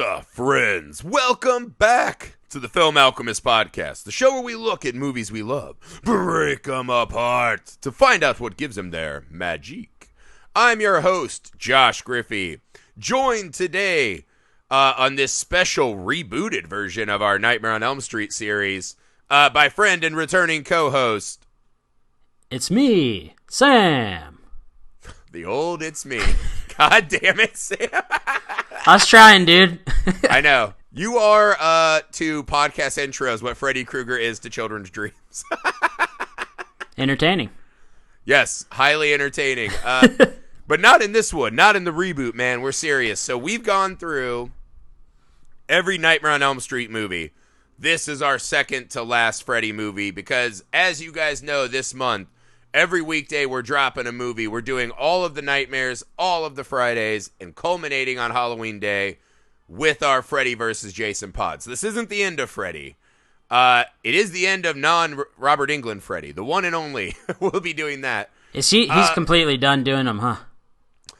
up, friends? Welcome back to the Film Alchemist podcast, the show where we look at movies we love, break them apart, to find out what gives them their magique. I'm your host, Josh Griffey, joined today on this special rebooted version of our Nightmare on Elm Street series by friend and returning co-host. It's me, Sam. The old it's me. God damn it, Sam. I was trying, dude. I know. You are to podcast intros what Freddy Krueger is to children's dreams. Entertaining. Yes, highly entertaining. But not in this one. Not in the reboot, man. We're serious. So we've gone through every Nightmare on Elm Street movie. This is our second to last Freddy movie because, as you guys know, this month, every weekday we're dropping a movie. We're doing all of the Nightmares, all of the Fridays, and culminating on Halloween Day with our Freddy versus Jason pods. This isn't the end of Freddy. It is the end of non-Robert Englund Freddy, the one and only. We'll be doing that. Is he? He's completely done doing them, huh?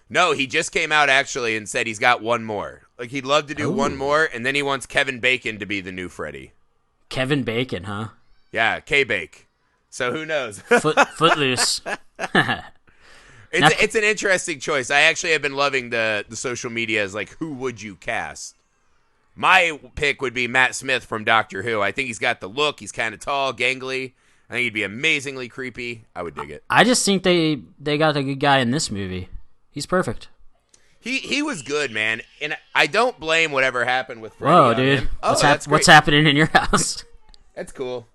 No, he just came out actually and said he's got one more. Like he'd love to do one more, and then he wants Kevin Bacon to be the new Freddy. Kevin Bacon, huh? Yeah, K-Bake. So who knows? Footloose. It's an interesting choice. I actually have been loving the social media as like, who would you cast? My pick would be Matt Smith from Doctor Who. I think he's got the look. He's kind of tall, gangly. I think he'd be amazingly creepy. I would dig it. I just think they got a good guy in this movie. He's perfect. He was good, man. And I don't blame whatever happened with Freddy. Whoa, dude. What's happening in your house? That's cool.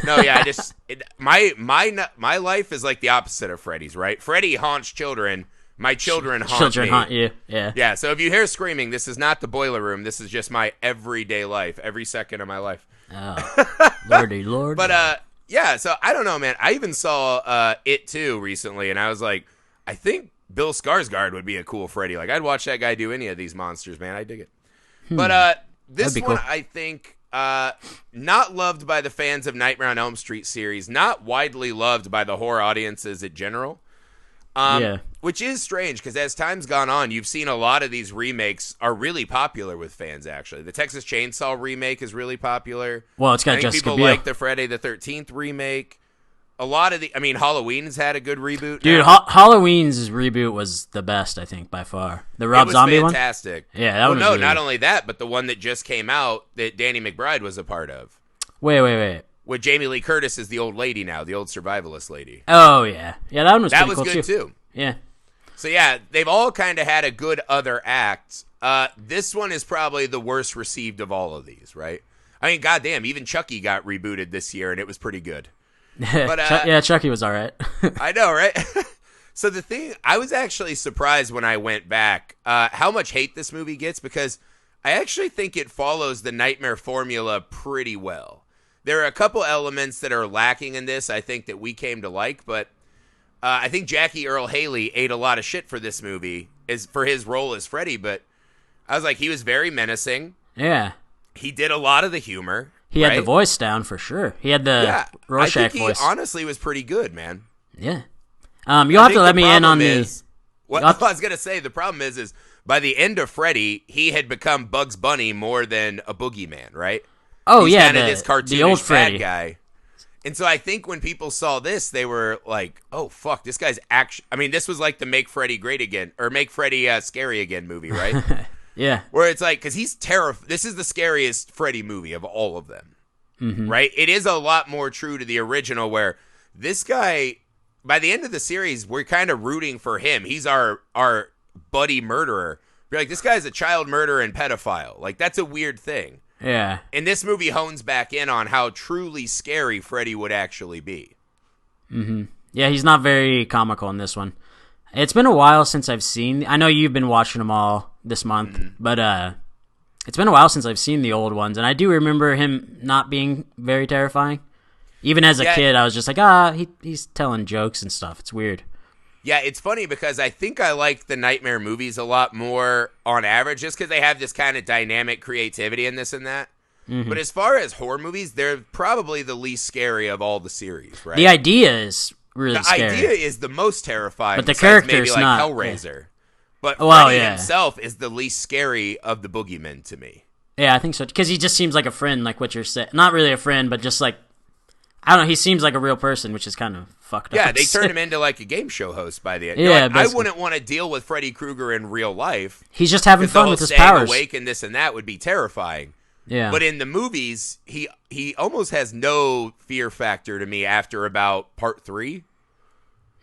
No, yeah, my life is like the opposite of Freddy's, right? Freddy haunts children. My children haunt me. Children haunt you, yeah. Yeah, so if you hear screaming, this is not the boiler room. This is just my everyday life, every second of my life. Oh, lordy, lord. But, yeah, so I don't know, man. I even saw It 2 recently, and I was like, I think Bill Skarsgård would be a cool Freddy. Like, I'd watch that guy do any of these monsters, man. I dig it. But this one, cool. I think... not loved by the fans of Nightmare on Elm Street series, not widely loved by the horror audiences in general. Which is strange because as time's gone on, you've seen a lot of these remakes are really popular with fans. Actually, the Texas Chainsaw remake is really popular. Well, it's got Jessica Biel. People like the Friday the 13th remake. A lot of Halloween's had a good reboot. Dude, Halloween's reboot was the best, I think, by far. The Rob Zombie one? Fantastic. Yeah, that was really not only that, but the one that just came out that Danny McBride was a part of. Wait. With Jamie Lee Curtis as the old lady now, the old survivalist lady. Oh, yeah. Yeah, that one was pretty cool, good, too. Yeah. So, yeah, they've all kind of had a good other act. This one is probably the worst received of all of these, right? I mean, goddamn, even Chucky got rebooted this year, and it was pretty good. But, yeah, Chucky was all right. I know, right? So the thing, I was actually surprised when I went back how much hate this movie gets because I actually think it follows the Nightmare formula pretty well. There are a couple elements that are lacking in this, I think, that we came to like, but I think Jackie Earle Haley ate a lot of shit for this movie for his role as Freddy, but I was like, he was very menacing. Yeah. He did a lot of the humor. He had the voice down for sure. He had the Rorschach voice. He honestly was pretty good, man. Yeah. You'll have to let me in on the... What I was going to say, the problem is by the end of Freddy, he had become Bugs Bunny more than a boogeyman, right? Oh, He's yeah, kind of this cartoonish the old Freddy. bad guy. And so I think when people saw this, they were like, oh, fuck, this guy's actually... I mean, this was like the Make Freddy Great Again, or Make Freddy Scary Again movie, right? Yeah. Where it's like, because he's terrifying. This is the scariest Freddy movie of all of them. Mm-hmm. Right? It is a lot more true to the original where this guy, by the end of the series, we're kind of rooting for him. He's our buddy murderer. We're like, this guy's a child murderer and pedophile. Like, that's a weird thing. Yeah. And this movie hones back in on how truly scary Freddy would actually be. Mm-hmm. Yeah, he's not very comical in this one. It's been a while since I've seen... I know you've been watching them all this month, but it's been a while since I've seen the old ones, and I do remember him not being very terrifying. Even as a kid, I was just like, he's telling jokes and stuff. It's weird. Yeah, it's funny because I think I like the Nightmare movies a lot more on average, just because they have this kind of dynamic creativity in this and that. Mm-hmm. But as far as horror movies, they're probably the least scary of all the series, right? The idea is really scary. The idea is the most terrifying. But the character's maybe like not. Hellraiser. But Well, Freddy yeah. himself is the least scary of the boogeymen to me. Yeah, I think so. Because he just seems like a friend, like what you're saying. Not really a friend, but just like, I don't know, he seems like a real person, which is kind of fucked up. Yeah, they turned him into like a game show host by the end. Yeah, like, I wouldn't want to deal with Freddy Krueger in real life. He's just having fun with his powers. Awake and this and that would be terrifying. Yeah. But in the movies, he almost has no fear factor to me after about part 3.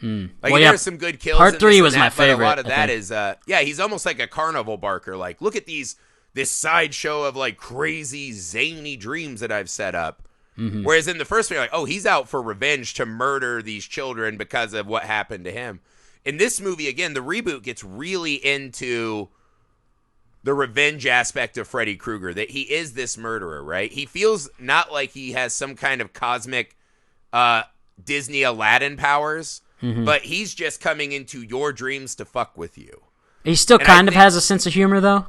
Like there's some good kills. Part 3 was my favorite. favorite. But a lot of that is, he's almost like a carnival barker. Like, look at this sideshow of like crazy zany dreams that I've set up. Mm-hmm. Whereas in the first one, you're like, oh, he's out for revenge to murder these children because of what happened to him. In this movie, again, the reboot gets really into the revenge aspect of Freddy Krueger, that he is this murderer, right? He feels not like he has some kind of cosmic Disney Aladdin powers, but he's just coming into your dreams to fuck with you. He still kind of has a sense of humor, though?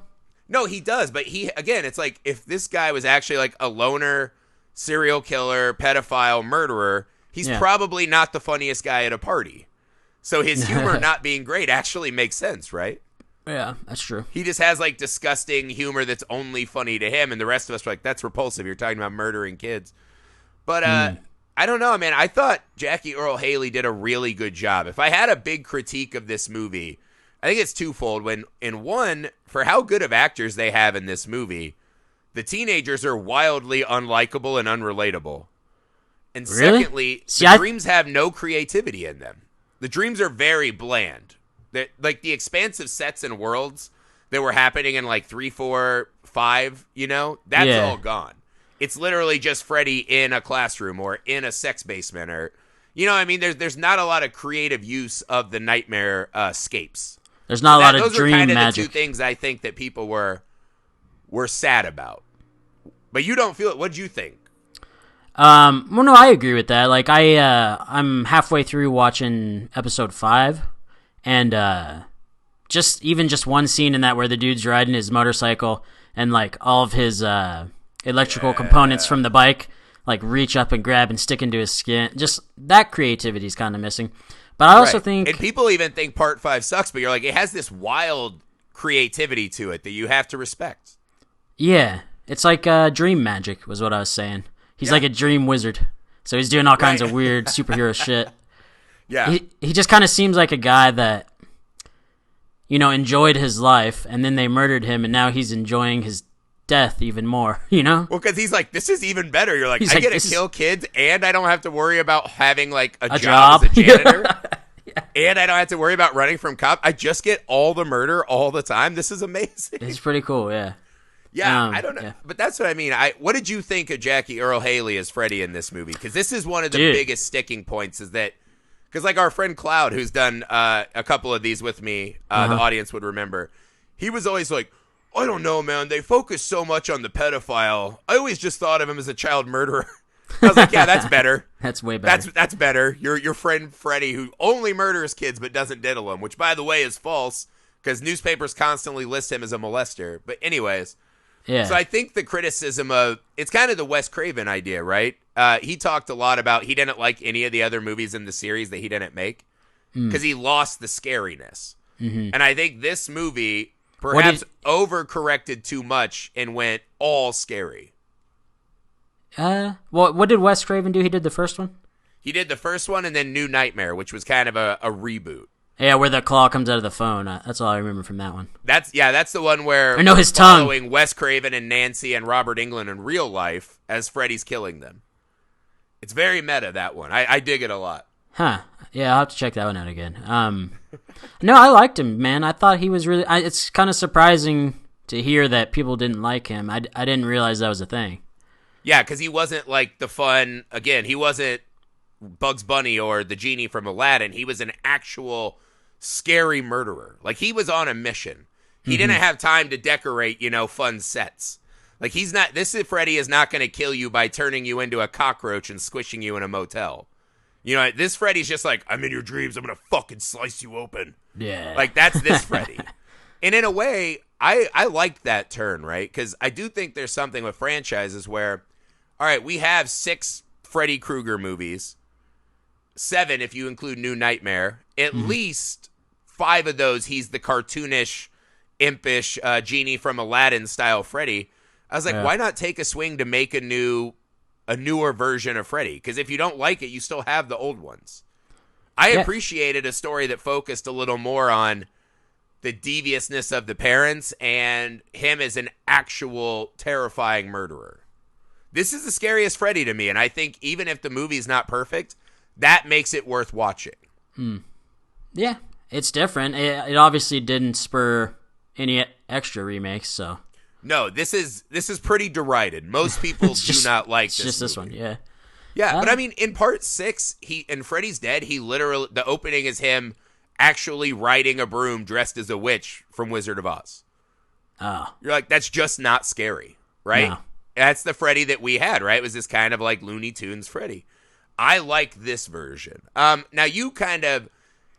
No, he does, but it's like if this guy was actually like a loner serial killer, pedophile, murderer, he's probably not the funniest guy at a party. So his humor not being great actually makes sense, right? Yeah, that's true. He just has like disgusting humor that's only funny to him, and the rest of us are like, that's repulsive. You're talking about murdering kids. But I don't know, man. I thought Jackie Earle Haley did a really good job. If I had a big critique of this movie, I think it's twofold. When in one, for how good of actors they have in this movie, the teenagers are wildly unlikable and unrelatable. And really? Secondly, the dreams have no creativity in them. The dreams are very bland. Like the expansive sets and worlds that were happening in like 3, 4, 5, that's all gone. It's literally just Freddy in a classroom or in a sex basement, or there's not a lot of creative use of the nightmare scapes. There's not a lot of those dream are kind of magic. the two things I think that people were sad about. But you don't feel it. What'd you think? Well, no, I agree with that. Like I'm halfway through watching episode 5, and just one scene in that where the dude's riding his motorcycle and like all of his electrical components from the bike like reach up and grab and stick into his skin. Just that creativity is kind of missing. But I also think, and people even think part 5 sucks, but you're like, it has this wild creativity to it that you have to respect. Yeah, it's like dream magic was what I was saying. He's like a dream wizard, so he's doing all kinds of weird superhero shit. Yeah, he just kind of seems like a guy that enjoyed his life, and then they murdered him, and now he's enjoying his death even more. Well, because he's like, this is even better. You're like, I get to kill kids, and I don't have to worry about having like a job as a janitor. And I don't have to worry about running from cops. I just get all the murder all the time. This is amazing. It's pretty cool, yeah. Yeah, I don't know. Yeah. But that's what I mean. What did you think of Jackie Earle Haley as Freddy in this movie? Because this is one of the biggest sticking points, is that, because like our friend Cloud, who's done a couple of these with me, the audience would remember, he was always like, I don't know, man. They focus so much on the pedophile. I always just thought of him as a child murderer. I was like, yeah, that's better. That's way better. That's better. Your friend Freddy, who only murders kids but doesn't diddle them, which, by the way, is false, because newspapers constantly list him as a molester. But anyways, so I think the criticism of, it's kind of the Wes Craven idea, right? He talked a lot about he didn't like any of the other movies in the series that he didn't make because he lost the scariness. Mm-hmm. And I think this movie perhaps overcorrected too much and went all scary. Well, what did Wes Craven do? He did the first one? He did the first one and then New Nightmare, which was kind of a reboot. Yeah, where the claw comes out of the phone. That's all I remember from that one. That's the one where I know his following tongue. Wes Craven and Nancy and Robert Englund in real life as Freddy's killing them. It's very meta, that one. I dig it a lot. Huh. Yeah, I'll have to check that one out again. No, I liked him, man. I thought he was really... it's kind of surprising to hear that people didn't like him. I didn't realize that was a thing. Yeah, because he wasn't like the fun... Again, he wasn't Bugs Bunny or the genie from Aladdin. He was an actual scary murderer. Like, he was on a mission. He didn't have time to decorate, fun sets. Like, he's not... Freddy is not going to kill you by turning you into a cockroach and squishing you in a motel. This Freddy's just like, I'm in your dreams. I'm going to fucking slice you open. Yeah. Like, that's this Freddy. And in a way, I liked that turn, right? Because I do think there's something with franchises where, all right, we have 6 Freddy Krueger movies, 7 if you include New Nightmare, at least 5 of those, he's the cartoonish, impish genie from Aladdin style Freddy. I was like, why not take a swing to make a newer version of Freddy? Because if you don't like it, you still have the old ones. I appreciated a story that focused a little more on the deviousness of the parents and him as an actual terrifying murderer. This is the scariest Freddy to me, and I think even if the movie's not perfect, that makes it worth watching. Yeah, it's different. It obviously didn't spur any extra remakes, so... No, this is pretty derided. Most people do not like this. It's just this one, yeah. Yeah, but I mean, in part 6, in Freddy's Dead, the opening is him actually riding a broom dressed as a witch from Wizard of Oz. Oh. You're like, that's just not scary, right? No. That's the Freddy that we had, right? It was this kind of like Looney Tunes Freddy. I like this version. Now, you kind of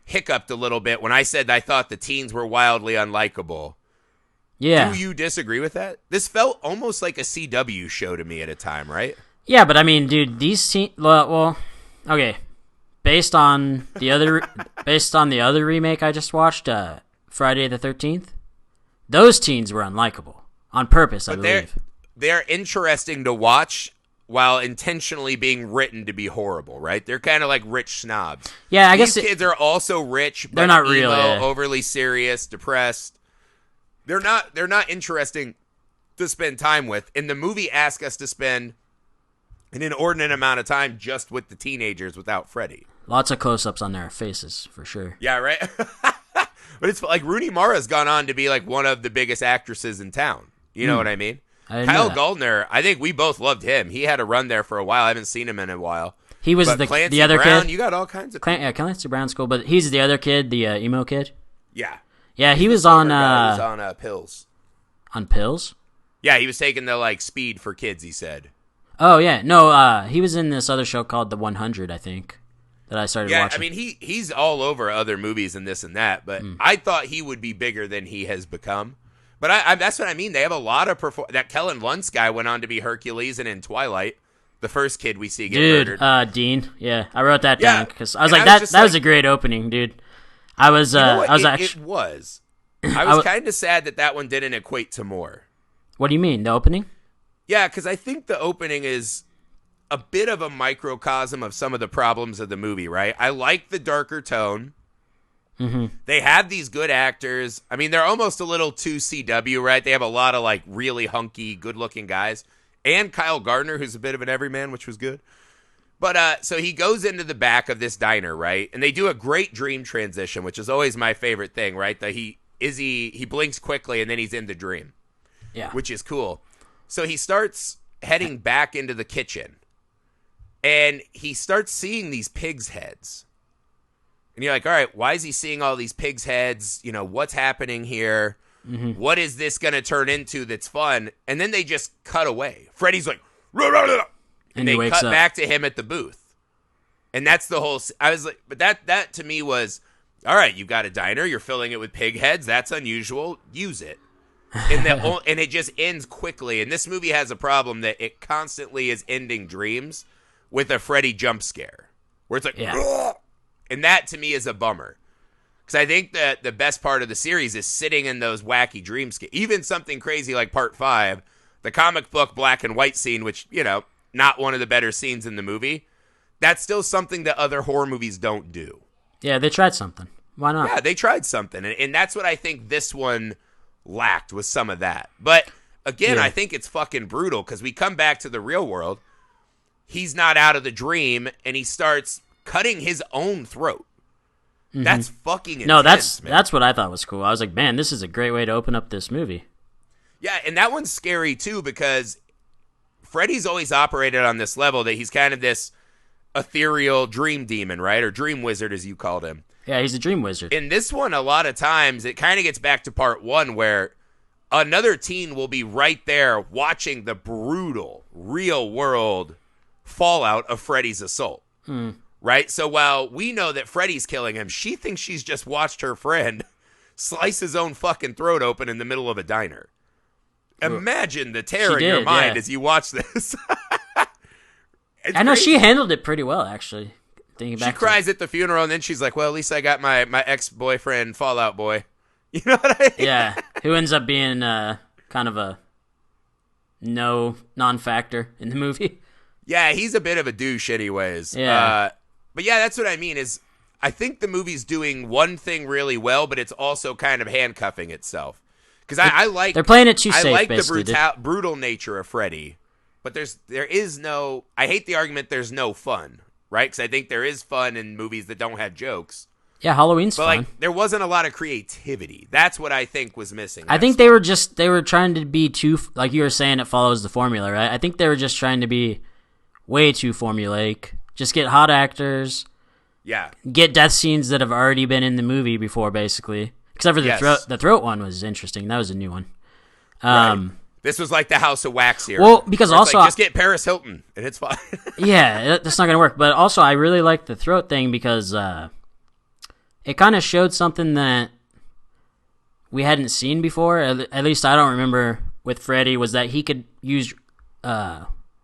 hiccuped a little bit when I said I thought the teens were wildly unlikable. Yeah. Do you disagree with that? This felt almost like a CW show to me at a time, right? Yeah, but I mean, dude, these teens... Well, okay. Based on the other remake I just watched, Friday the 13th, those teens were unlikable. On purpose, I believe. They're interesting to watch while intentionally being written to be horrible, right? They're kind of like rich snobs. Yeah, These kids are also rich, but they're not emo, real, overly serious, depressed. They're not interesting to spend time with. And the movie asks us to spend an inordinate amount of time just with the teenagers without Freddy. Lots of close-ups on their faces, for sure. Yeah, right? But it's like Rooney Mara's gone on to be like one of the biggest actresses in town. You know what I mean? Kyle Gallner, I think we both loved him. He had a run there for a while. I haven't seen him in a while. He was the other Brown, kid. You got all kinds of Clancy Brown's cool, but he's the other kid, the emo kid. Yeah. Yeah, he was on... He was on pills. On pills? Yeah, he was taking the like speed for kids, he said. Oh, yeah. No, he was in this other show called The 100, I think, that I started watching. Yeah, I mean, he's all over other movies and this and that, but I thought he would be bigger than he has become. But I that's what I mean. They have a lot of... That Kellen Lutz guy went on to be Hercules and in Twilight, the first kid we see get murdered. Dean. Yeah, I wrote that down because I was like, that was a great opening, dude. I was... It was. I was kind of sad that one didn't equate to more. What do you mean, the opening? Yeah, because I think the opening is a bit of a microcosm of some of the problems of the movie, right? I like the darker tone. Mm-hmm. They have these good actors. I mean, they're almost a little too CW, right? They have a lot of like really hunky, good-looking guys. And Kyle Gardner, who's a bit of an everyman, which was good. But so he goes into the back of this diner, right? And they do a great dream transition, which is always my favorite thing, right? That he blinks quickly and then he's in the dream. Yeah. Which is cool. So he starts heading back into the kitchen. And he starts seeing these pigs' heads. And you're like, all right, why is he seeing all these pigs' heads? You know, what's happening here? Mm-hmm. What is this going to turn into that's fun? And then they just cut away. Freddy's like, rah, rah, rah. And they cut back to him at the booth. And that's the whole... I was like, but that to me was, all right, you've got a diner. You're filling it with pig heads. That's unusual. Use it. And it just ends quickly. And this movie has a problem that it constantly is ending dreams with a Freddy jump scare. Where it's like... Ugh! And that, to me, is a bummer. Because I think that the best part of the series is sitting in those wacky dreams. Even something crazy like Part 5, the comic book black and white scene, which, you know, not one of the better scenes in the movie, that's still something that other horror movies don't do. Yeah, they tried something. Why not? Yeah, they tried something. And that's what I think this one lacked, was some of that. But, again, I think it's fucking brutal because we come back to the real world. He's not out of the dream, and he starts... cutting his own throat. Mm-hmm. That's fucking intense, no, man. That's what I thought was cool. I was like, man, this is a great way to open up this movie. Yeah, and that one's scary too because Freddy's always operated on this level that he's kind of this ethereal dream demon, right? Or dream wizard, as you called him. Yeah, he's a dream wizard. In this one, a lot of times, it kind of gets back to Part 1 where another teen will be right there watching the brutal, real-world fallout of Freddy's assault. Right? So while we know that Freddy's killing him, she thinks she's just watched her friend slice his own fucking throat open in the middle of a diner. Imagine the terror in your mind as you watch this. I know she handled it pretty well, actually. thinking She back. cries at the funeral, and then she's like, well, at least I got my ex-boyfriend, Fallout Boy. You know what I mean? Yeah, who ends up being kind of a non-factor in the movie. Yeah, he's a bit of a douche anyways. Yeah. But yeah, that's what I mean is I think the movie's doing one thing really well, but it's also kind of handcuffing itself. Because I like... They're playing it too safe, I like basically. the brutal nature of Freddy, but there is no... I hate the argument there's no fun, right? Because I think there is fun in movies that don't have jokes. Yeah, Halloween's But fun. like, there wasn't a lot of creativity. That's what I think was missing. I think they were trying to be too, like you were saying, it follows the formula, right? I think they were just trying to be way too formulaic. Just get hot actors. Yeah. Get death scenes that have already been in the movie before, basically. Except for the throat one was interesting. That was a new one. Right. This was like the House of Wax here. Well, because also... Like, just get Paris Hilton, and it's fine. Yeah, that's not going to work. But also, I really like the throat thing because it kind of showed something that we hadn't seen before. At least I don't remember with Freddy, was that he could use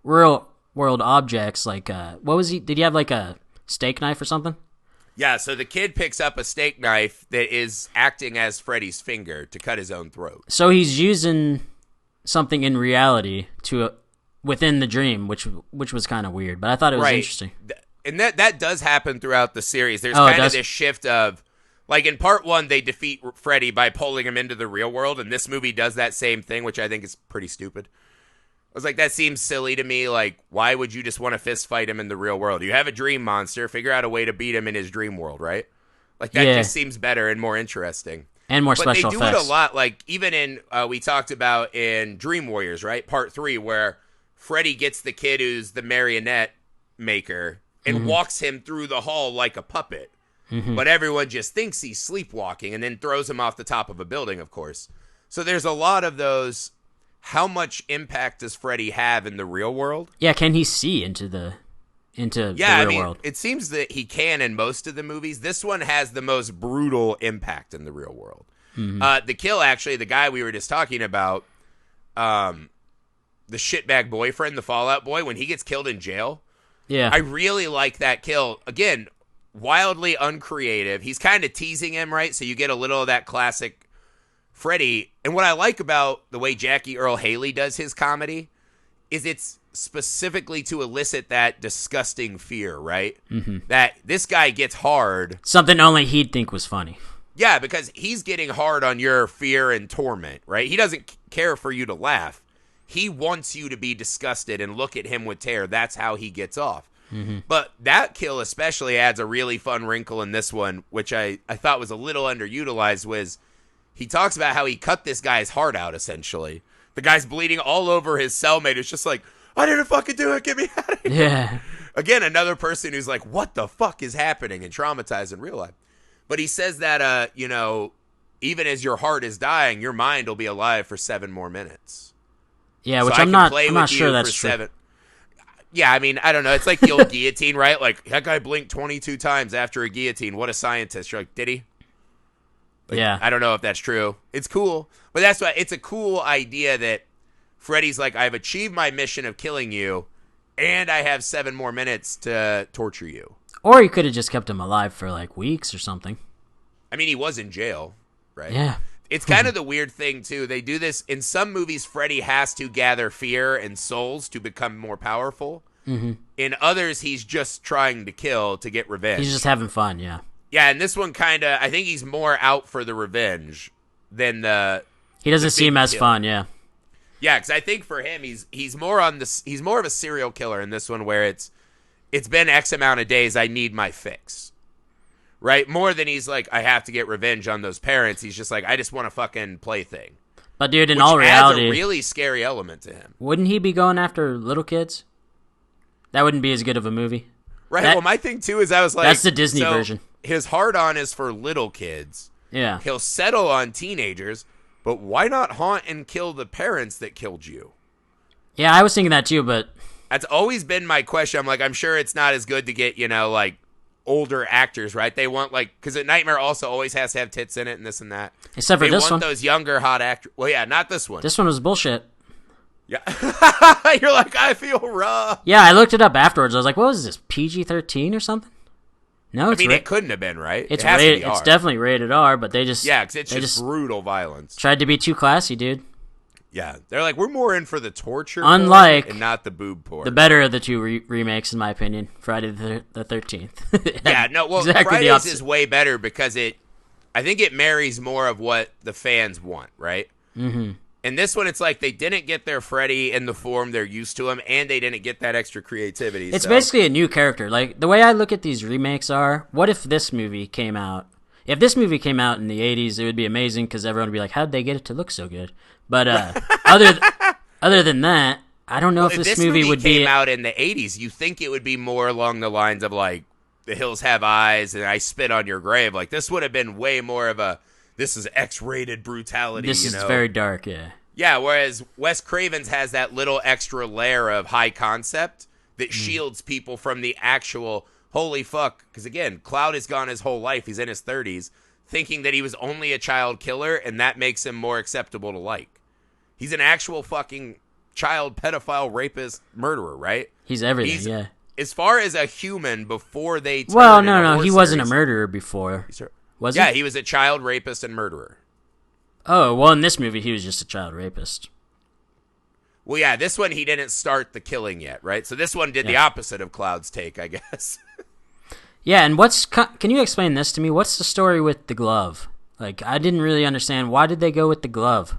real world objects. Like, what was he? Did he have like a steak knife or something? Yeah, so the kid picks up a steak knife that is acting as Freddy's finger to cut his own throat. So he's using something in reality within the dream, which was kind of weird, but I thought it was interesting. And that does happen throughout the series. There's kind of this shift of, like in part 1, they defeat Freddy by pulling him into the real world, and this movie does that same thing, which I think is pretty stupid. I was like, that seems silly to me. Like, why would you just want to fist fight him in the real world? You have a dream monster. Figure out a way to beat him in his dream world, right? Like, that just seems better and more interesting. And more special effects. But they do it a lot. Like, even in, we talked about in Dream Warriors, right? Part 3, where Freddy gets the kid who's the marionette maker and walks him through the hall like a puppet. But everyone just thinks he's sleepwalking and then throws him off the top of a building, of course. So there's a lot of those... How much impact does Freddy have in the real world? Yeah, can he see into the real world? It seems that he can in most of the movies. This one has the most brutal impact in the real world. The kill, actually, the guy we were just talking about, the shitbag boyfriend, the Fallout Boy, when he gets killed in jail. Yeah. I really like that kill. Again, wildly uncreative. He's kind of teasing him, right? So you get a little of that classic Freddy. And what I like about the way Jackie Earl Haley does his comedy is it's specifically to elicit that disgusting fear, right? That this guy gets hard. Something only he'd think was funny. Yeah, because he's getting hard on your fear and torment, right? He doesn't care for you to laugh. He wants you to be disgusted and look at him with terror. That's how he gets off. But that kill especially adds a really fun wrinkle in this one, which I thought was a little underutilized, was he talks about how he cut this guy's heart out, essentially. The guy's bleeding all over his cellmate. It's just like, I didn't fucking do it. Get me out of here. Yeah. Again, another person who's like, what the fuck is happening? And traumatized in real life. But he says that, even as your heart is dying, your mind will be alive for 7 more minutes. Yeah, so which I'm not sure that's true. 7. Yeah, I mean, I don't know. It's like the old guillotine, right? Like, that guy blinked 22 times after a guillotine. What a scientist. You're like, did he? Like, yeah. I don't know if that's true. It's cool. But that's why it's a cool idea that Freddy's like, I've achieved my mission of killing you, and I have 7 more minutes to torture you. Or he could have just kept him alive for like weeks or something. I mean, he was in jail, right? Yeah. It's kind of the weird thing, too. They do this in some movies. Freddy has to gather fear and souls to become more powerful. In others, he's just trying to kill to get revenge. He's just having fun, yeah. Yeah, and this one kind of, I think he's more out for the revenge than the... He doesn't seem as fun, yeah. Yeah, because I think for him, he's more on this. He's more of a serial killer in this one, where it's been X amount of days. I need my fix, right? More than he's like, I have to get revenge on those parents. He's just like, I just want a fucking plaything. But dude, in which all reality, adds a really scary element to him. Wouldn't he be going after little kids? That wouldn't be as good of a movie, right? Well, my thing too is I was like, that's the Disney version. His hard-on is for little kids. Yeah, he'll settle on teenagers. But why not haunt and kill the parents that killed you? Yeah, I was thinking that too, but... That's always been my question. I'm like, I'm sure it's not as good to get, like, older actors, right? They want, like... Because a Nightmare also always has to have tits in it and this and that. Except for this one. They want those younger, hot actors. Well, yeah, not this one. This one was bullshit. Yeah. You're like, I feel raw. Yeah, I looked it up afterwards. I was like, what was this, PG-13 or something? No, I mean, it couldn't have been, right? It's it has to rated. be R. It's definitely rated R, but they just because it's just brutal violence. Tried to be too classy, dude. Yeah, they're like, we're more in for the torture, unlike porn and not the boob porn. The better of the two remakes, in my opinion, Friday the 13th. Yeah, no, well, exactly Fridays is way better because I think it marries more of what the fans want, right? Mm-hmm. And this one, it's like they didn't get their Freddy in the form they're used to him, and they didn't get that extra creativity. It's basically a new character. Like, the way I look at these remakes are, what if this movie came out? If this movie came out in the 80s, it would be amazing because everyone would be like, how'd they get it to look so good? But other than that, I don't know if this movie would came out in the 80s, you think it would be more along the lines of, like, The Hills Have Eyes and I Spit on Your Grave. Like, this would have been way more of a, this is X-rated brutality, This is very dark, yeah. Yeah, whereas Wes Craven's has that little extra layer of high concept that shields people from the actual, holy fuck. Because, again, Cloud has gone his whole life, he's in his 30s, thinking that he was only a child killer, and that makes him more acceptable to like. He's an actual fucking child pedophile, rapist, murderer, right? He's everything, yeah. As far as a human before they turned Well, no, he wasn't a murderer before. Was he? Yeah, he was a child rapist and murderer. Oh, well, in this movie, he was just a child rapist. Well, yeah, this one, he didn't start the killing yet, right? So this one did the opposite of Cloud's take, I guess. Yeah, and can you explain this to me? What's the story with the glove? Like, I didn't really understand. Why did they go with the glove?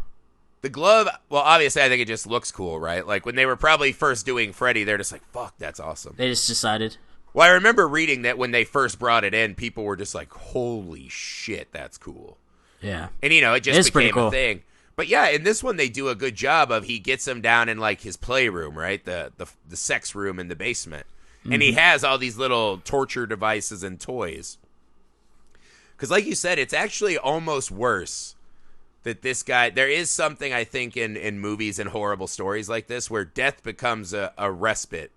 The glove, well, obviously, I think it just looks cool, right? Like, when they were probably first doing Freddy, they're just like, fuck, that's awesome. They just decided. Well, I remember reading that when they first brought it in, people were just like, holy shit, that's cool. Yeah. And, it just became cool. a thing. But, yeah, in this one, they do a good job of he gets him down in, like, his playroom, right? The sex room in the basement. Mm-hmm. And he has all these little torture devices and toys. Because, like you said, it's actually almost worse that this guy, there is something I think in movies and horrible stories like this where death becomes a respite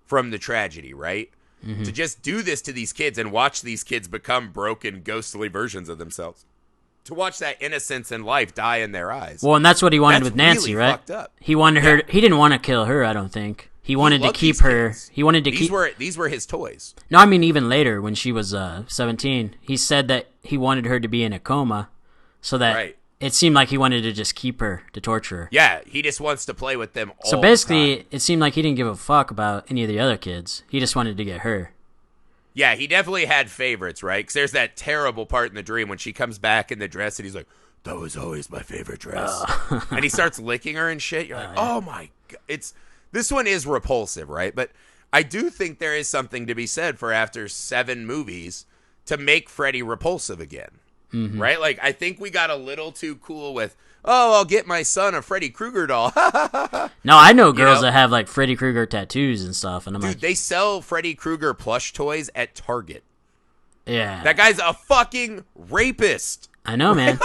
from the tragedy, right? Mm-hmm. To just do this to these kids and watch these kids become broken, ghostly versions of themselves. To watch that innocence and life die in their eyes. Well, and that's what he wanted with Nancy, really right? Fucked up. He wanted her. He didn't want to kill her, I don't think. He wanted to keep her. Kids. He wanted to keep. These were his toys. No, I mean even later when she was 17, he said that he wanted her to be in a coma, so that it seemed like he wanted to just keep her to torture her. Yeah, he just wants to play with them all So basically, the time. It seemed like he didn't give a fuck about any of the other kids. He just wanted to get her. Yeah, he definitely had favorites, right? Because there's that terrible part in the dream when she comes back in the dress and he's like, that was always my favorite dress. And he starts licking her and shit. You're like, oh my God. This one is repulsive, right? But I do think there is something to be said for after 7 movies to make Freddy repulsive again. Mm-hmm. Right? Like, I think we got a little too cool with, oh, I'll get my son a Freddy Krueger doll. No, I know girls that have, like, Freddy Krueger tattoos and stuff. And I'm Dude, like, they sell Freddy Krueger plush toys at Target. Yeah. That guy's a fucking rapist. I know, man.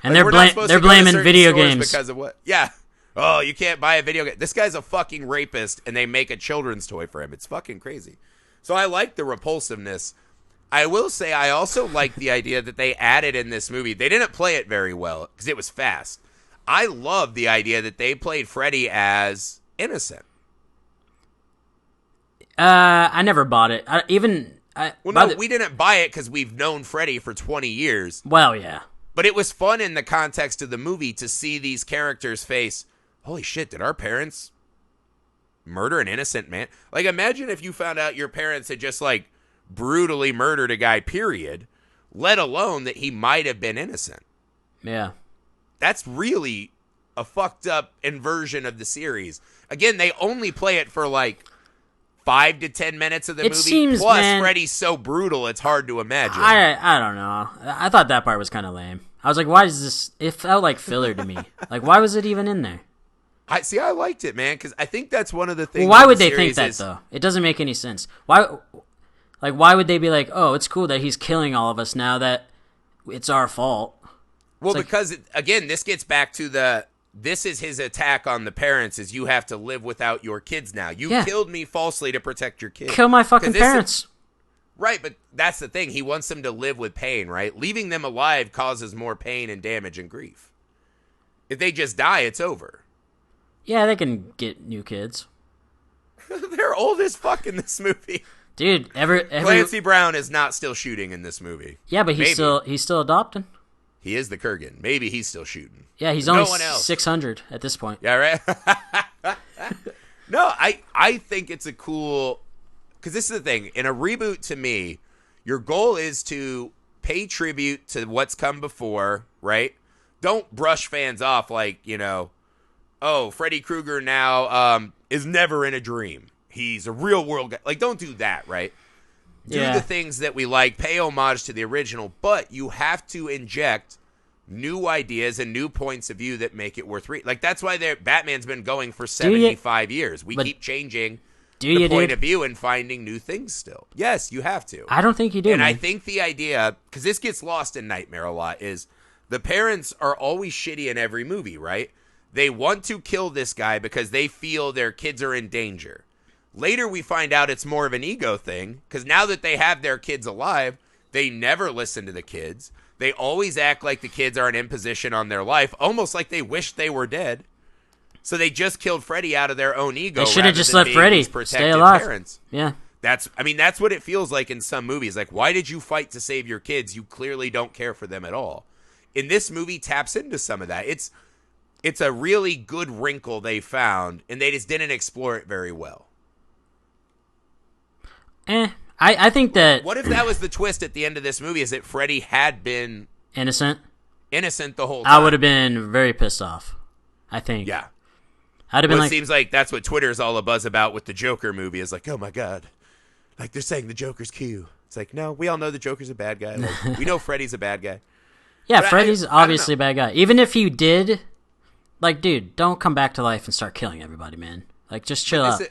And like, they're blaming video games because of what? Yeah. Oh, you can't buy a video game. This guy's a fucking rapist, and they make a children's toy for him. It's fucking crazy. So I like the repulsiveness. I will say I also like the idea that they added in this movie. They didn't play it very well because it was fast. I love the idea that they played Freddy as innocent. I never bought it. We didn't buy it because we've known Freddy for 20 years. Well, yeah. But it was fun in the context of the movie to see these characters face, holy shit, did our parents murder an innocent man? Like, imagine if you found out your parents had just, like, brutally murdered a guy, period, let alone that he might have been innocent. Yeah. That's really a fucked up inversion of the series. Again, they only play it for, like, 5 to 10 minutes of the movie. Seems, Plus, man, Freddy's so brutal, it's hard to imagine. I don't know. I thought that part was kind of lame. I was like, why is this? It felt like filler to me. Like, why was it even in there? I liked it, man, because I think that's one of the things. Well, why would they think that, though? It doesn't make any sense. Why would they be like, oh, it's cool that he's killing all of us now that it's our fault? Well, because, again, this gets back to this is his attack on the parents, is you have to live without your kids now. You killed me falsely to protect your kids. Kill my fucking parents. Right, but that's the thing. He wants them to live with pain, right? Leaving them alive causes more pain and damage and grief. If they just die, it's over. Yeah, they can get new kids. They're old as fuck in this movie. Dude, every Clancy Brown is not still shooting in this movie. Yeah, but he's still adopting. He is the Kurgan. Maybe he's still shooting. Yeah, he's only 600 at this point. Yeah, right? No, I think it's a cool... Because this is the thing. In a reboot, to me, your goal is to pay tribute to what's come before, right? Don't brush fans off like, oh, Freddy Krueger now is never in a dream. He's a real world guy. Like, don't do that, right? Do the things that we like, pay homage to the original, but you have to inject new ideas and new points of view that make it worth reading. Like, that's why Batman's been going for 75 years. We keep changing the point of view and finding new things still. Yes, you have to. I don't think you do, And man. I think the idea, because this gets lost in Nightmare a lot, is the parents are always shitty in every movie, right? They want to kill this guy because they feel their kids are in danger. Later, we find out it's more of an ego thing, because now that they have their kids alive, they never listen to the kids. They always act like the kids are an imposition on their life, almost like they wish they were dead. So they just killed Freddy out of their own ego. They should have just let Freddy stay alive. Parents. Yeah. That's what it feels like in some movies. Like, why did you fight to save your kids? You clearly don't care for them at all. In this movie, taps into some of that. It's a really good wrinkle they found, and they just didn't explore it very well. I think that... What if that was the twist at the end of this movie, is that Freddy had been... Innocent the whole time? I would have been very pissed off, I think. Yeah. I'd have been it seems like that's what Twitter's all abuzz about with the Joker movie, is like, oh my God. Like, they're saying the Joker's Q. It's like, no, we all know the Joker's a bad guy. Like, we know Freddy's a bad guy. Yeah, but Freddy's obviously a bad guy. Even if you did, like, dude, don't come back to life and start killing everybody, man. Like, just chill out.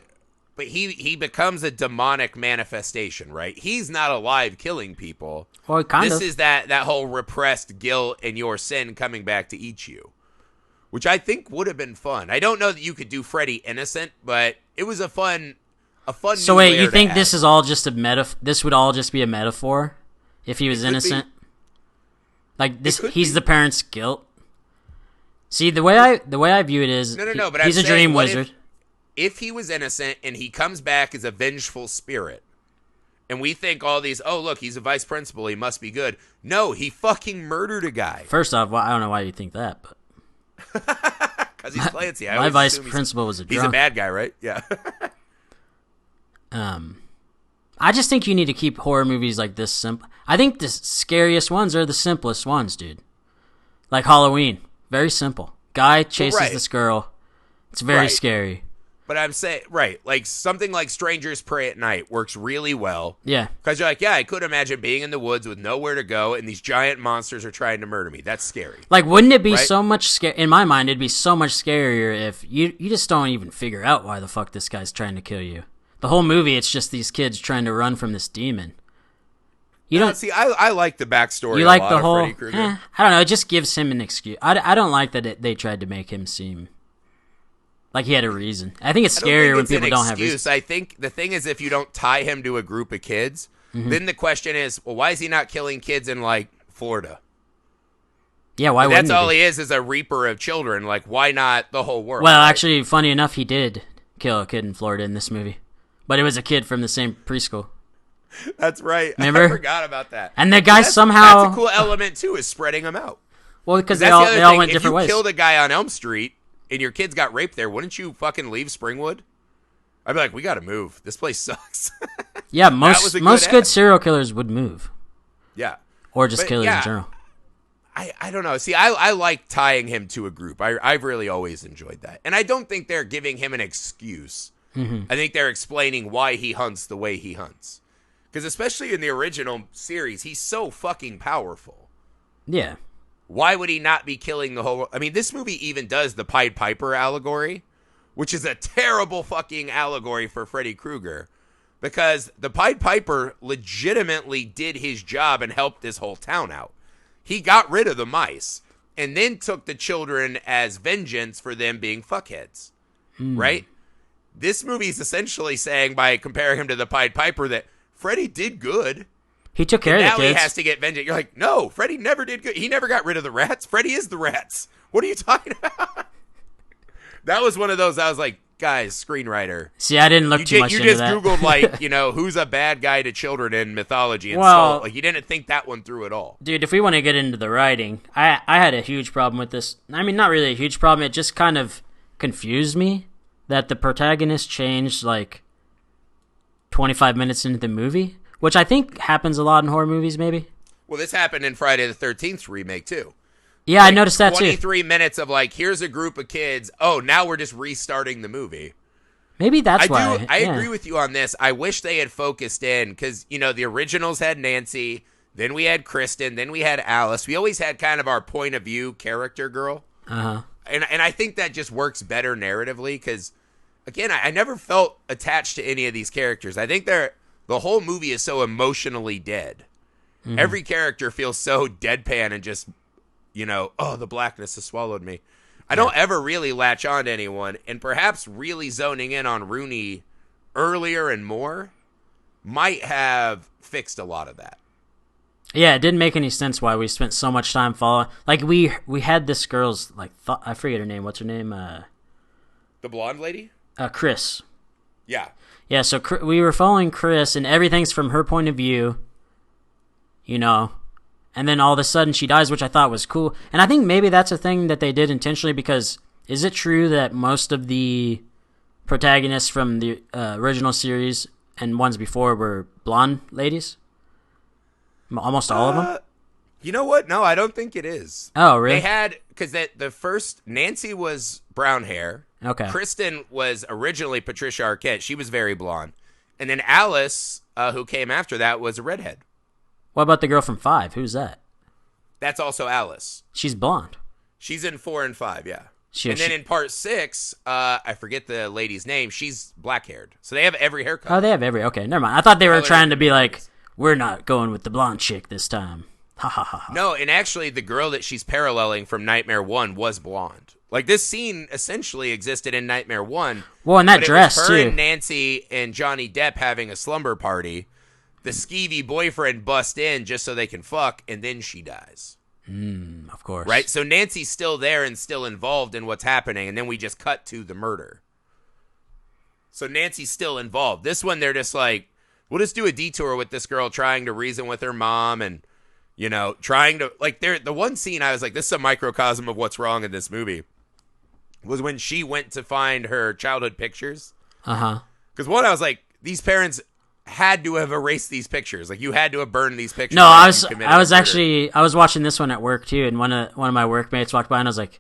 But he becomes a demonic manifestation, right? He's not alive killing people. Well, kind of. This is that whole repressed guilt and your sin coming back to eat you, which I think would have been fun. I don't know that you could do Freddy innocent, but it was a fun. So wait, you think this is all just This would all just be a metaphor if he was innocent? Like this, he's the parents' guilt. See, the way I view it is, no. But he's a dream wizard. If he was innocent and he comes back as a vengeful spirit, and we think all these, oh look, he's a vice principal, he must be good. No, he fucking murdered a guy. First off, well, I don't know why you think that, but because he's Clancy. My vice principal was a drunk. He's a bad guy, right? Yeah. I just think you need to keep horror movies like this simple. I think the scariest ones are the simplest ones, dude. Like Halloween, very simple. Guy chases this girl. It's very scary. But I'm saying, like something like Strangers Prey at Night works really well. Yeah. Because you're like, yeah, I could imagine being in the woods with nowhere to go and these giant monsters are trying to murder me. That's scary. Like, wouldn't it be so much scary? In my mind, it'd be so much scarier if you just don't even figure out why the fuck this guy's trying to kill you. The whole movie, it's just these kids trying to run from this demon. You don't see. I like the backstory. You like a lot the of whole? Freddy Krueger. I don't know. It just gives him an excuse. I don't like that they tried to make him seem like he had a reason. I think it's scarier when people don't have reasons. I think the thing is, if you don't tie him to a group of kids, then the question is, well, why is he not killing kids in like Florida? Yeah, why wouldn't that's all he is a reaper of children. Like, why not the whole world? Well, actually, funny enough, he did kill a kid in Florida in this movie, but it was a kid from the same preschool. That's right. Remember? I forgot about that. And the guy somehow... That's a cool element, too, is spreading them out. Well, because they all went different ways. If you killed a guy on Elm Street and your kids got raped there, wouldn't you fucking leave Springwood? I'd be like, we got to move. This place sucks. Yeah, most good serial killers would move. Yeah. Or just killers in general. I don't know. See, I like tying him to a group. I've really always enjoyed that. And I don't think they're giving him an excuse. I think they're explaining why he hunts the way he hunts. Because especially in the original series, he's so fucking powerful. Yeah. Why would he not be killing the whole... I mean, this movie even does the Pied Piper allegory, which is a terrible fucking allegory for Freddy Krueger. Because the Pied Piper legitimately did his job and helped this whole town out. He got rid of the mice and then took the children as vengeance for them being fuckheads. Right? This movie is essentially saying, by comparing him to the Pied Piper, that Freddy did good. He took care of the kids. Now he has to get vengeance. You're like, no, Freddy never did good. He never got rid of the rats. Freddy is the rats. What are you talking about? That was one of those I was like, guy's screenwriter. See, I didn't look too much into that. You just Googled, like, who's a bad guy to children in mythology and well, like, you didn't think that one through at all. Dude, if we want to get into the writing, I had a huge problem with this. I mean, not really a huge problem. It just kind of confused me that the protagonist changed, like, 25 minutes into the movie, which I think happens a lot in horror movies, maybe. Well, this happened in Friday the 13th remake, too. Yeah, I noticed that, too. 23 minutes of, like, here's a group of kids. Oh, now we're just restarting the movie. Maybe that's why. I agree with you on this. I wish they had focused in because, the originals had Nancy, then we had Kristen, then we had Alice. We always had kind of our point of view character girl. Uh-huh. And I think that just works better narratively because, again, I never felt attached to any of these characters. I think the whole movie is so emotionally dead. Mm-hmm. Every character feels so deadpan and just... the blackness has swallowed me. I don't ever really latch on to anyone, and perhaps really zoning in on Rooney earlier and more might have fixed a lot of that. Yeah, it didn't make any sense why we spent so much time following. Like, we had this girl's, like, I forget her name. What's her name? The blonde lady? Chris. Yeah. Yeah, so we were following Chris, and everything's from her point of view, and then all of a sudden she dies, which I thought was cool. And I think maybe that's a thing that they did intentionally because is it true that most of the protagonists from the original series and ones before were blonde ladies? Almost all of them? You know what? No, I don't think it is. Oh, really? They had, because the first, Nancy was brown hair. Okay. Kristen was originally Patricia Arquette. She was very blonde. And then Alice, who came after that, was a redhead. What about the girl from 5? Who's that? That's also Alice. She's blonde. She's in 4 and 5, yeah. And then in part 6, I forget the lady's name. She's black-haired. So they have every haircut. Oh, they have every... Okay, never mind. I thought they were trying to be like, we're not going with the blonde chick this time. Ha, ha, ha, ha. No, and actually the girl that she's paralleling from Nightmare 1 was blonde. Like, this scene essentially existed in Nightmare 1. Well, and that dress, her too. And Nancy and Johnny Depp having a slumber party. The skeevy boyfriend busts in just so they can fuck, and then she dies. Of course. Right? So Nancy's still there and still involved in what's happening, and then we just cut to the murder. So Nancy's still involved. This one, they're just like, we'll just do a detour with this girl trying to reason with her mom and, trying to, like, the one scene I was like, this is a microcosm of what's wrong in this movie, was when she went to find her childhood pictures. Uh-huh. Because I was like, these parents had to have erased these pictures. Like, you had to have burned these pictures. No, I was watching this one at work too, and one of my workmates walked by, and I was like,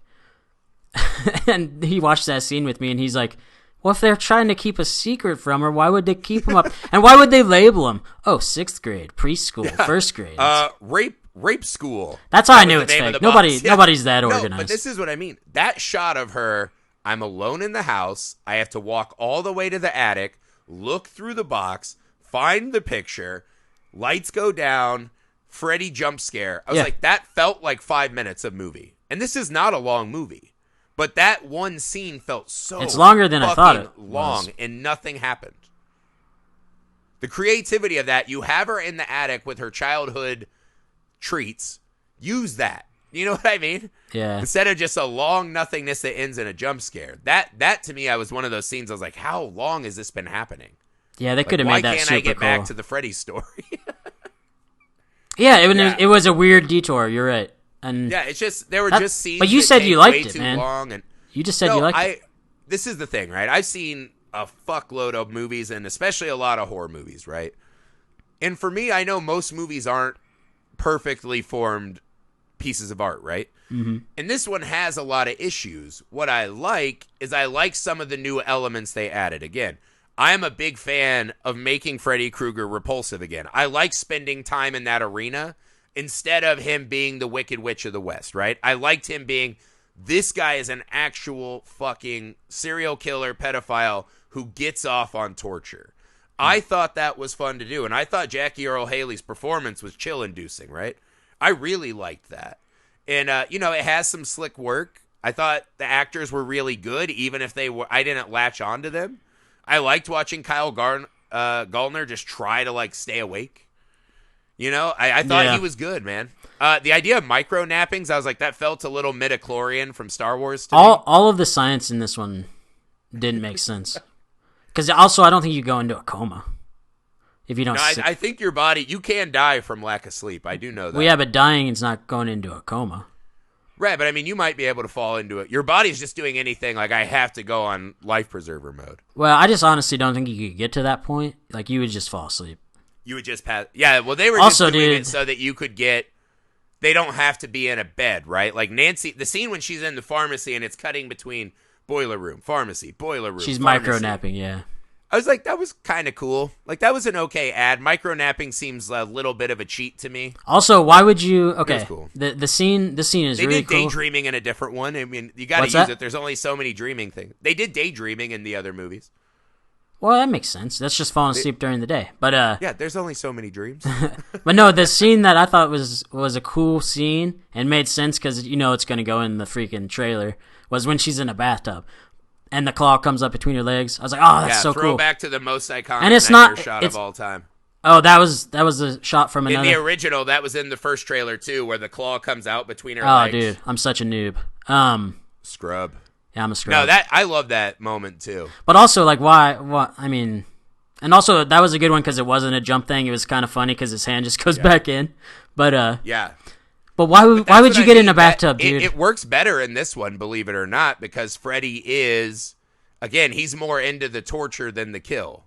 and he watched that scene with me, and he's like, well, if they're trying to keep a secret from her, why would they keep them up? And why would they label them? Oh, 6th grade, preschool, 1st grade. Rape school. That's how I knew it's fake. Nobody's that organized. No, but this is what I mean. That shot of her, I'm alone in the house. I have to walk all the way to the attic, look through the box, find the picture, lights go down, Freddy jump scare. I was like, that felt like 5 minutes of movie. And this is not a long movie. But that one scene felt so it's longer than I thought it long, was. And nothing happened. The creativity of that, you have her in the attic with her childhood treats. Use that. You know what I mean? Yeah. Instead of just a long nothingness that ends in a jump scare. That to me, I was one of those scenes. I was like, how long has this been happening? Yeah, they could have made that super cool. Why can't I get back to the Freddy story? Yeah, it was a weird detour. You're right. And yeah, it's just there were just scenes. But you that said take you liked way it, too man. long and you just said you liked it. This is the thing, right? I've seen a fuckload of movies, and especially a lot of horror movies, right? And for me, I know most movies aren't perfectly formed pieces of art, right? Mm-hmm. And this one has a lot of issues. What I like is I like some of the new elements they added. Again, I am a big fan of making Freddy Krueger repulsive again. I like spending time in that arena instead of him being the Wicked Witch of the West, right? I liked him being, this guy is an actual fucking serial killer pedophile who gets off on torture. I thought that was fun to do, and I thought Jackie Earle Haley's performance was chill-inducing, right? I really liked that. And, it has some slick work. I thought the actors were really good, even if I didn't latch onto them. I liked watching Kyle Gallner just try to, stay awake. I thought he was good, man. The idea of micro-nappings, I was like, that felt a little midichlorian from Star Wars to me. All of the science in this one didn't make sense. Because also, I don't think you go into a coma if you don't. No, I think your body, you can die from lack of sleep. I do know that. Well, yeah, but dying is not going into a coma. Right, but I mean, you might be able to fall into it. Your body's just doing anything like I have to go on life preserver mode. Well, I just honestly don't think you could get to that point. Like, you would just fall asleep. You would just pass. Yeah, well, they were Also, just doing dude, it so that you could get. They don't have to be in a bed, right? Like Nancy, the scene when she's in the pharmacy and it's cutting between boiler room, pharmacy, boiler room. She's pharmacy. micro-napping, yeah. I was like, that was kind of cool. Like, that was an okay ad. Micro-napping seems a little bit of a cheat to me. Also, why would you... Okay, cool. the scene is they really cool. They did daydreaming in a different one. I mean, you got to use that? it. There's only so many dreaming things. They did daydreaming in the other movies. Well, that makes sense. That's just falling asleep during the day. But yeah, there's only so many dreams. But no, the scene that I thought was a cool scene and made sense because you know it's going to go in the freaking trailer was when she's in a bathtub. And the claw comes up between her legs. I was like, "Oh, that's so cool!" Throwback to the most iconic and it's nightmare not, shot of all time. Oh, that was a shot from another. In the original, that was in the first trailer too, where the claw comes out between her legs. legs. Oh, dude, I'm such a noob. Scrub. Yeah, I'm a scrub. No, I love that moment too. But also, like, why? What? I mean, and also that was a good one because it wasn't a jump thing. It was kind of funny because his hand just goes back in. But yeah. But why would you get in a bathtub, dude? It works better in this one, believe it or not, because Freddy is, again, he's more into the torture than the kill,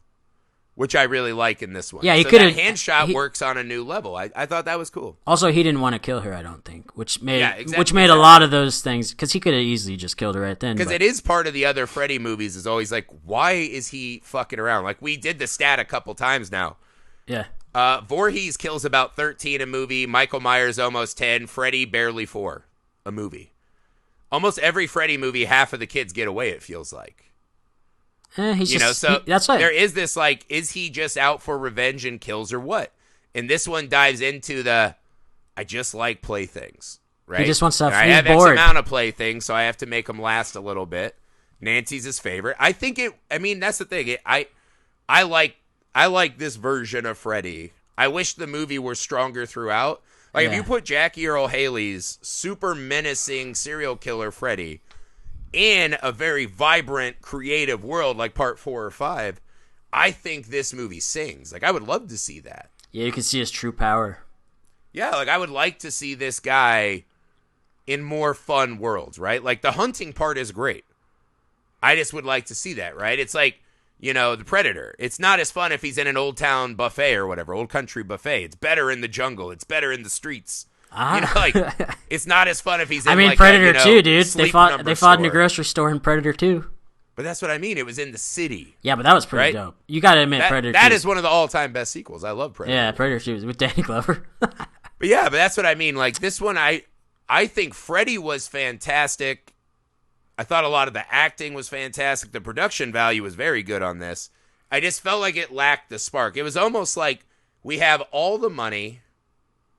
which I really like in this one. Yeah, he so could that hand shot works on a new level. I thought that was cool. Also, he didn't want to kill her, I don't think, which made exactly. A lot of those things because he could have easily just killed her right then. Because it is part of the other Freddy movies is always like, why is he fucking around? Like we did the stat a couple times now. Yeah. Voorhees kills about 13 a movie. Michael Myers almost 10. Freddy barely 4 a movie. Almost every Freddy movie, half of the kids get away. It feels like. That's right. There is this like, is he just out for revenge and kills or what? And this one dives into the, I just like playthings, right? He just wants to have. I have X amount of playthings, so I have to make them last a little bit. Nancy's his favorite. I think it. I mean, that's the thing. I like this version of Freddy. I wish the movie were stronger throughout. Like, if you put Jackie Earle Haley's super menacing serial killer Freddy in a very vibrant, creative world like part 4 or 5, I think this movie sings. Like, I would love to see that. Yeah, you can see his true power. Yeah, like, I would like to see this guy in more fun worlds, right? Like, the hunting part is great. I just would like to see that, right? It's like, the Predator. It's not as fun if he's in an old town buffet or whatever, old country buffet. It's better in the jungle. It's better in the streets. It's not as fun if he's in Predator 2, dude. They fought in a store. grocery store in Predator 2. But that's what I mean. It was in the city. Yeah, but that was pretty dope. You got to admit, Predator 2. That is one of the all-time best sequels. I love Predator. Yeah, Predator 2 with Danny Glover. But that's what I mean. Like, this one, I think Freddy was fantastic. I thought a lot of the acting was fantastic. The production value was very good on this. I just felt like it lacked the spark. It was almost like we have all the money.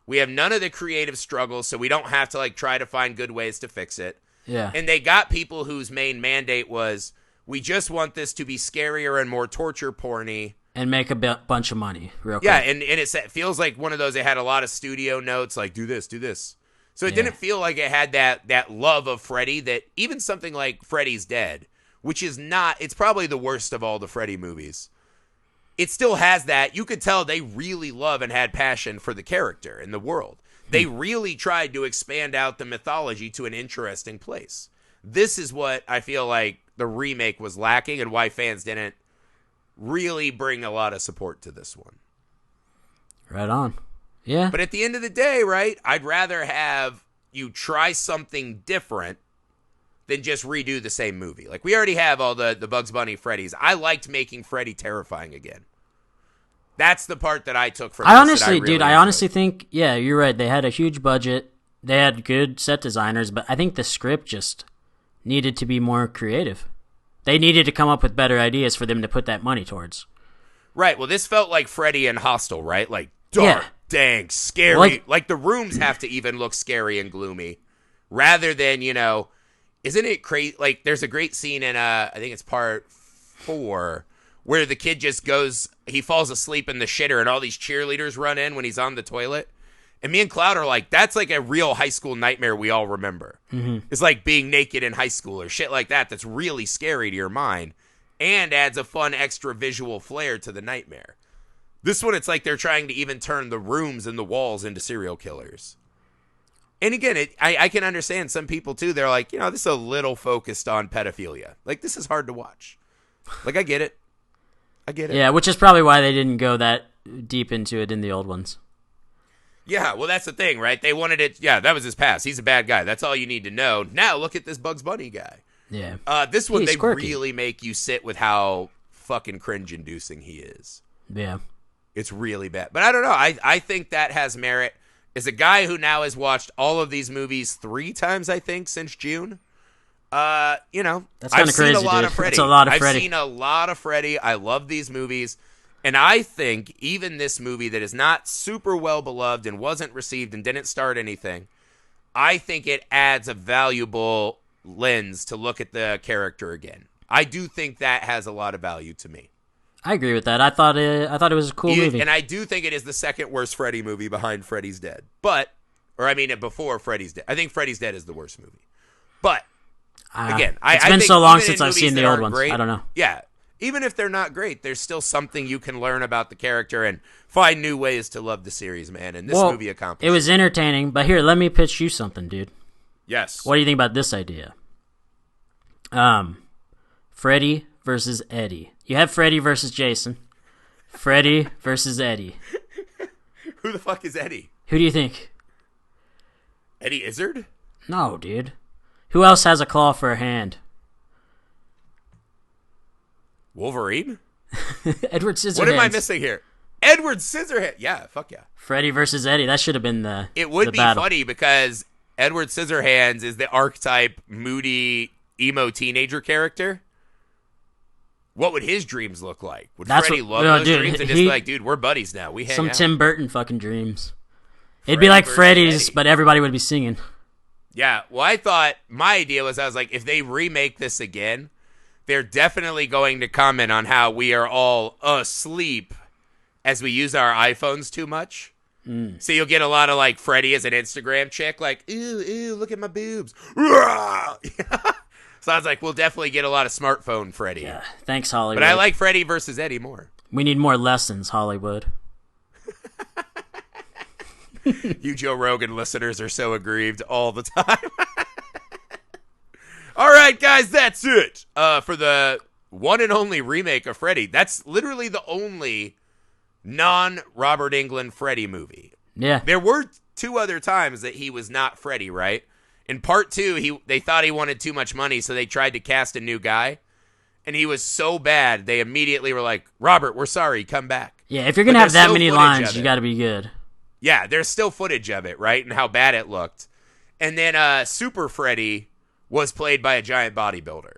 We have none of the creative struggles, so we don't have to try to find good ways to fix it. Yeah. And they got people whose main mandate was, we just want this to be scarier and more torture porny. And make a bunch of money real quick. Yeah, and it feels like one of those, they had a lot of studio notes, like, do this, do this. So it didn't feel like it had that love of Freddy that even something like Freddy's Dead, which is not, it's probably the worst of all the Freddy movies. It still has that. You could tell they really love and had passion for the character and the world. They really tried to expand out the mythology to an interesting place. This is what I feel like the remake was lacking and why fans didn't really bring a lot of support to this one. Right on. Yeah. But at the end of the day, right, I'd rather have you try something different than just redo the same movie. Like, we already have all the Bugs Bunny Freddys. I liked making Freddy terrifying again. That's the part that I took from I this honestly think, yeah, you're right. They had a huge budget. They had good set designers, but I think the script just needed to be more creative. They needed to come up with better ideas for them to put that money towards. Right. Well, this felt like Freddy and Hostel, right? Like, dark, dang, scary. Like, the rooms have to even look scary and gloomy. Rather than, isn't it crazy? Like, there's a great scene in, I think it's part 4, where the kid just goes, he falls asleep in the shitter and all these cheerleaders run in when he's on the toilet. And me and Cloud are like, that's like a real high school nightmare we all remember. It's like being naked in high school or shit like that. That's really scary to your mind and adds a fun extra visual flair to the nightmare. This one, it's like they're trying to even turn the rooms and the walls into serial killers. And again, I can understand some people too. They're like, this is a little focused on pedophilia. Like, this is hard to watch. Like, I get it. Yeah, which is probably why they didn't go that deep into it in the old ones. Yeah, well, that's the thing, right? They wanted it. Yeah, that was his past. He's a bad guy. That's all you need to know. Now, look at this Bugs Bunny guy. Yeah. This one, they quirky. really make you sit with how fucking cringe-inducing he is. Yeah. It's really bad. But I don't know. I think that has merit. As a guy who now has watched all of these movies 3 times, I think, since June, that's kind I've of crazy, seen a lot dude. of Freddy. That's a lot of I've Freddy. seen a lot of Freddy. I love these movies. And I think even this movie that is not super well beloved and wasn't received and didn't start anything, I think it adds a valuable lens to look at the character again. I do think that has a lot of value to me. I agree with that. I thought it was a cool movie. And I do think it is the second worst Freddy movie behind Freddy's Dead. Before Freddy's Dead. I think Freddy's Dead is the worst movie. But, again, it's I been think so long even since in I've seen movies the that old aren't ones. great, I don't know. Yeah. Even if they're not great, there's still something you can learn about the character and find new ways to love the series, man. And this movie accomplished it. Was entertaining, but here, let me pitch you something, dude. Yes. What do you think about this idea? Freddy versus Eddie. You have Freddy versus Jason. Freddy versus Eddie. Who the fuck is Eddie? Who do you think? Eddie Izzard? No, dude. Who else has a claw for a hand? Wolverine? Edward Scissorhands. What am I missing here? Edward Scissorhands. Yeah, fuck yeah. Freddy versus Eddie. That should have been the It would the be battle. funny because Edward Scissorhands is the archetype moody emo teenager character. What would his dreams look like? Would Freddy love those dreams and just be like, dude, we're buddies now. We hang some out. Tim Burton fucking dreams. It'd be like Freddy's, but everybody would be singing. Yeah, well, I thought, my idea was, I was like, if they remake this again, they're definitely going to comment on how we are all asleep as we use our iPhones too much. So you'll get a lot of, like, Freddy as an Instagram chick, like, ew, look at my boobs. So I was like, we'll definitely get a lot of smartphone Freddy. Yeah, thanks, Hollywood. But I like Freddy versus Eddie more. We need more lessons, Hollywood. You Joe Rogan listeners are so aggrieved all the time. All right, guys, that's it for the one and only remake of Freddy. That's literally the only non-Robert Englund Freddy movie. Yeah. There were 2 other times that he was not Freddy, right? In part 2, they thought he wanted too much money, so they tried to cast a new guy. And he was so bad, they immediately were like, Robert, we're sorry, come back. Yeah, if you're going to have that many lines, you got to be good. Yeah, there's still footage of it, right? And how bad it looked. And then Super Freddy was played by a giant bodybuilder.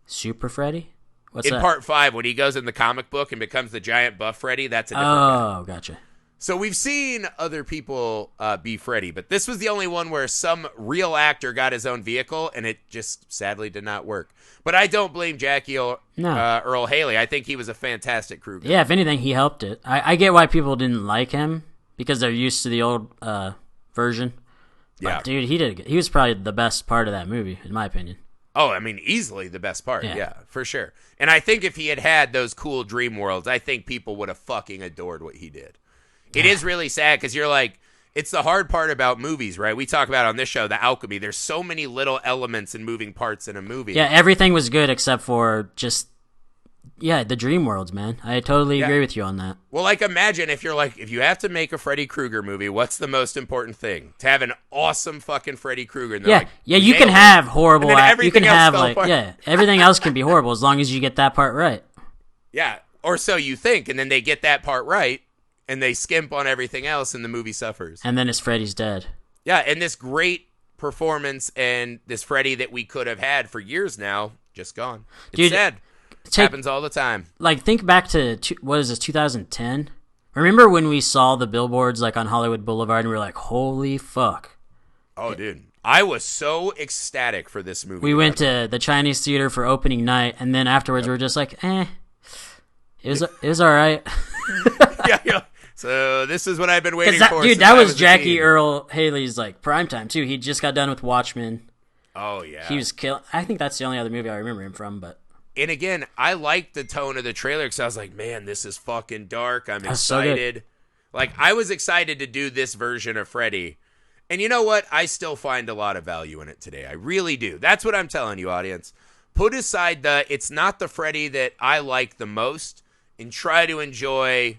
Super Freddy? What's in that? part 5, when he goes in the comic book and becomes the giant buff Freddy, that's a different guy. Oh, gotcha. So we've seen other people be Freddy, but this was the only one where some real actor got his own vehicle, and it just sadly did not work. But I don't blame Jackie Earl Haley. I think he was a fantastic Krueger. Yeah, if anything, he helped it. I get why people didn't like him, because they're used to the old version. But, Yeah. dude, he was probably the best part of that movie, in my opinion. Oh, I mean, easily the best part. Yeah, for sure. And I think if he had had those cool dream worlds, I think people would have fucking adored what he did. It is really sad because you're like, it's the hard part about movies, right? We talk about on this show, the alchemy. There's so many little elements and moving parts in a movie. Yeah, everything was good except for just, the dream worlds, man. I totally agree with you on that. Well, like, imagine if you have to make a Freddy Krueger movie, what's the most important thing? To have an awesome fucking Freddy Krueger. And You can have horrible. You can have everything else can be horrible as long as you get that part right. Yeah, or so you think, and then they get that part right. And they skimp on everything else, and the movie suffers. And then it's Freddy's dead. Yeah, and this great performance and this Freddy that we could have had for years now, just gone. It's sad. It happens all the time. Like, think back to, 2010? Remember when we saw the billboards, like, on Hollywood Boulevard, and we were like, holy fuck. Oh, dude. I was so ecstatic for this movie. We went to the Chinese theater for opening night, and then afterwards we were just like, it was all right. yeah. So this is what I've been waiting That, for. dude, since that I was a Jackie teen. Earl Haley's like prime time too. He just got done with Watchmen. Oh yeah, He was killing. I think that's the only other movie I remember him from. But and again, I liked the tone of the trailer because I was like, man, this is fucking dark. I'm That's so excited. Like I was excited to do this version of Freddy. And you know what? I still find a lot of value in it today. I really do. That's what I'm telling you, audience. Put aside it's not the Freddy that I like the most and try to enjoy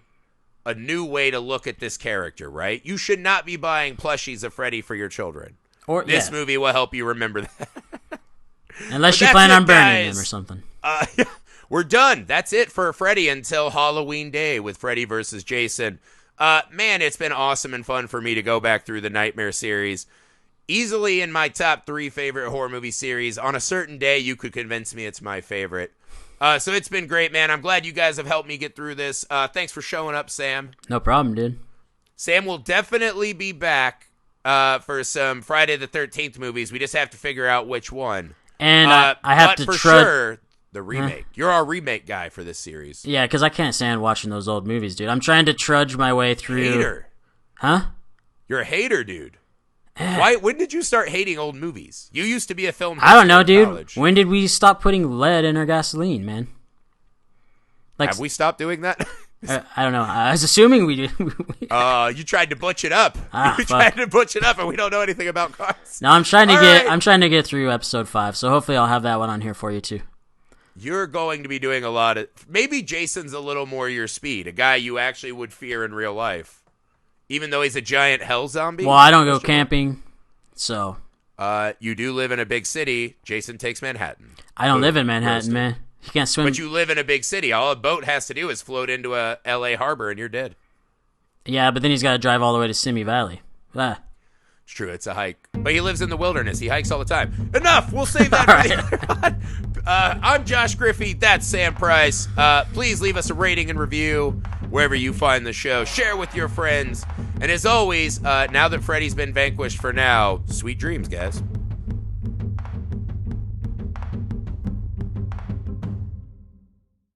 a new way to look at this character, right? You should not be buying plushies of Freddy for your children. or This yeah, movie will help you remember that. unless But you that's plan it, on burning guys. them or something. We're done. That's it for Freddy until Halloween Day with Freddy versus Jason. Man, it's been awesome and fun for me to go back through the Nightmare series. Easily in my top 3 favorite horror movie series. On a certain day, you could convince me it's my favorite. So it's been great, man. I'm glad you guys have helped me get through this. Thanks for showing up, Sam. No problem, dude. Sam will definitely be back for some Friday the 13th movies. We just have to figure out which one. And I have but to for trudge. sure, the remake. You're our remake guy for this series. Yeah, because I can't stand watching those old movies, dude. I'm trying to trudge my way through. Hater. Huh? You're a hater, dude. Why? When did you start hating old movies? You used to be a film. I don't know, history in dude. college. When did we stop putting lead in our gasoline, man? Like, Have we stopped doing that? I don't know. I was assuming we did. You tried to butch it up. You fuck. tried to butch it up, and we don't know anything about cars. No, I'm trying to All get. right. I'm trying to get through episode 5, so hopefully I'll have that one on here for you too. You're going to be doing a lot of. Maybe Jason's a little more your speed. A guy you actually would fear in real life, even though he's a giant hell zombie. Well, I don't go camping, so You do live in a big city. Jason takes Manhattan. I don't Boom. live in Manhattan, Roasted. man. You can't swim. But you live in a big city. All a boat has to do is float into a L.A. harbor, and you're dead. Yeah, but then he's got to drive all the way to Simi Valley. Ah. It's true. It's a hike. But he lives in the wilderness. He hikes all the time. Enough. We'll save that for the other one. I'm Josh Griffey. That's Sam Price. Please leave us a rating and review wherever you find the show. Share with your friends. And as always, now that Freddy's been vanquished for now, sweet dreams, guys.